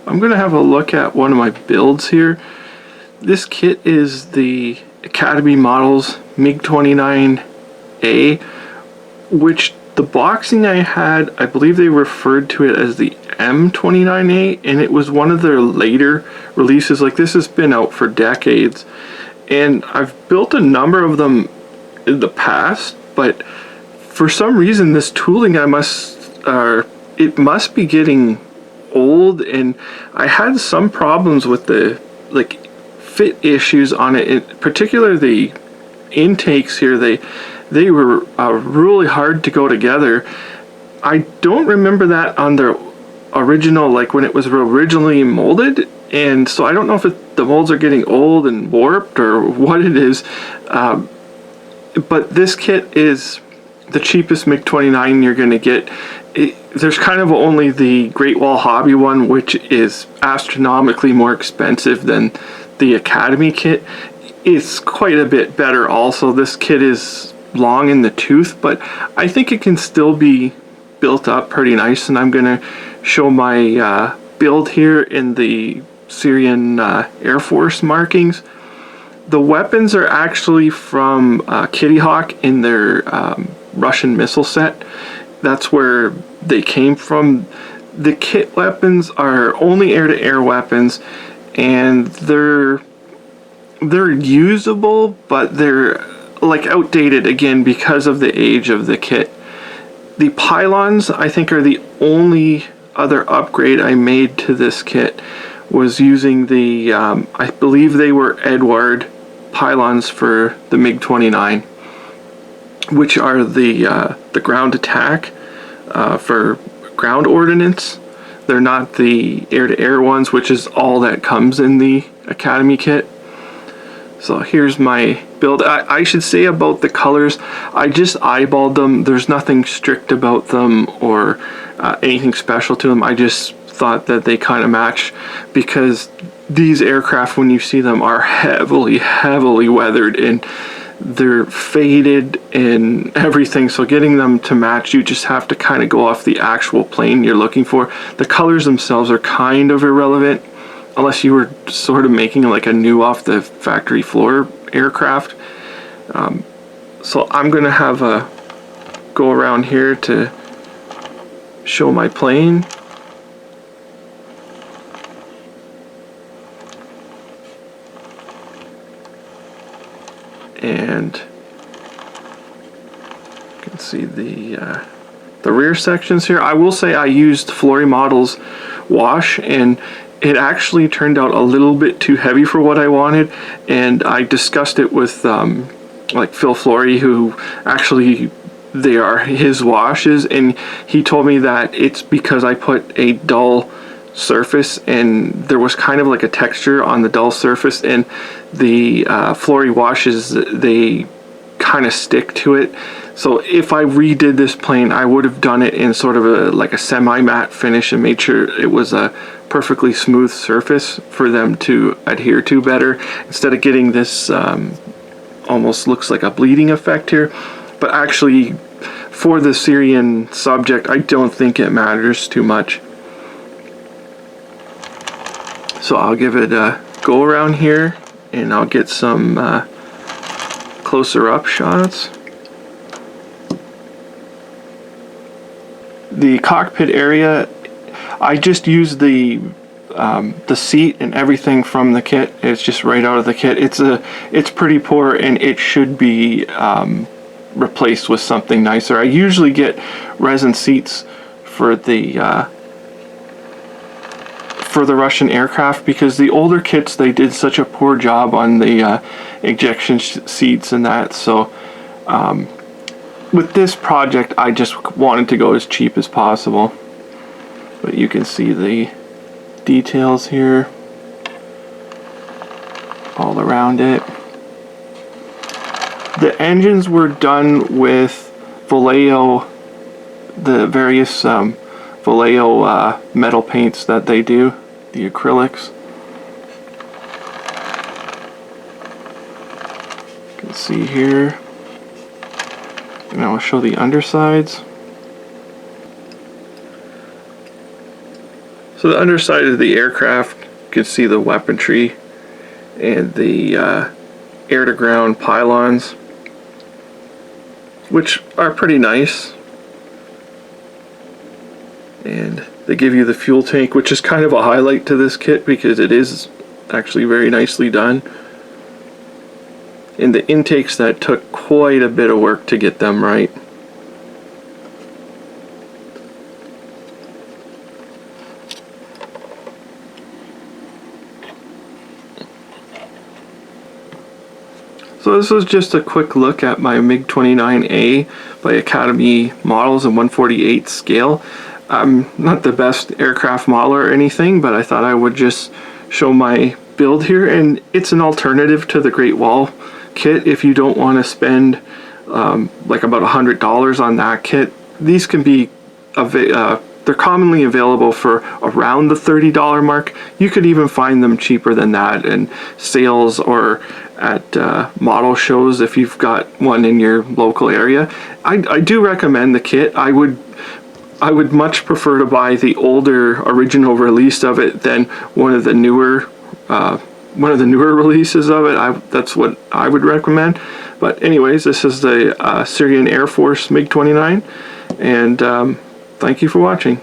I'm going to have a look at one of my builds here. This kit is the Academy Models MiG-29A, which the boxing I had, I believe they referred to it as the M29A, and it was one of their later releases. Like, this has been out for decades, and I've built a number of them in the past, but for some reason this tooling it must be getting old, and I had some problems with the fit issues on it, particularly the intakes here. They were really hard to go together. I don't remember that on their original, like when it was originally molded, and so I don't know if the molds are getting old and warped or what it is, but this kit is the cheapest MiG-29 you're going to get. There's kind of only the Great Wall Hobby one, which is astronomically more expensive than the Academy kit. It's quite a bit better also. This kit is long in the tooth, but I think it can still be built up pretty nice, and I'm going to show my build here in the Syrian Air Force markings. The weapons are actually from Kittyhawk in their Russian missile set. That's where they came from. The kit weapons are only air-to-air weapons, and they're usable, but they're like outdated again because of the age of the kit. The pylons, I think, are the only other upgrade I made to this kit, was using the I believe they were Eduard pylons for the MiG-29, which are the ground attack for ground ordnance. They're not the air-to-air ones, which is all that comes in the Academy kit. So here's my build. I should say about the colors, I just eyeballed them. There's nothing strict about them or anything special to them. I just thought that they kind of match, because these aircraft, when you see them, are heavily weathered and they're faded and everything. So getting them to match, you just have to kind of go off the actual plane you're looking for. The colors themselves are kind of irrelevant, unless you were sort of making like a new off the factory floor aircraft. So I'm gonna have a go around here to show my plane. And you can see the rear sections here. I will say I used Flory Models wash, and it actually turned out a little bit too heavy for what I wanted, and I discussed it with like Phil Flory, who actually, they are his washes, and he told me that it's because I put a dull surface and there was kind of like a texture on the dull surface, and the Flory washes, they kind of stick to it. So if I redid this plane, I would have done it in sort of like a semi-matte finish and made sure it was a perfectly smooth surface for them to adhere to better, instead of getting this almost looks like a bleeding effect here. But actually, for the Syrian subject, I don't think it matters too much. So I'll give it a go around here, and I'll get some closer up shots. The cockpit area, I just used the seat and everything from the kit. It's just right out of the kit. It's pretty poor, and it should be replaced with something nicer. I usually get resin seats for the Russian aircraft, because the older kits, they did such a poor job on the ejection seats and that. So with this project, I just wanted to go as cheap as possible. But you can see the details here all around it. The engines were done with Vallejo, the various Vallejo metal paints that they do, the acrylics. You can see here. And I'll show the undersides. So the underside of the aircraft, you can see the weaponry and the air-to-ground pylons, which are pretty nice. And they give you the fuel tank, which is kind of a highlight to this kit because it is actually very nicely done. And the intakes, that took quite a bit of work to get them right. So this was just a quick look at my MiG-29A by Academy Models in 1/48 scale. I'm not the best aircraft modeler or anything, but I thought I would just show my build here, and it's an alternative to the Great Wall kit if you don't want to spend like about $100 on that kit. These can be they're commonly available for around the $30 mark. You could even find them cheaper than that in sales or at model shows if you've got one in your local area. I do recommend the kit. I would much prefer to buy the older original release of it than one of the newer releases of it. That's what I would recommend. But anyways, this is the Syrian Air Force MiG-29, and thank you for watching.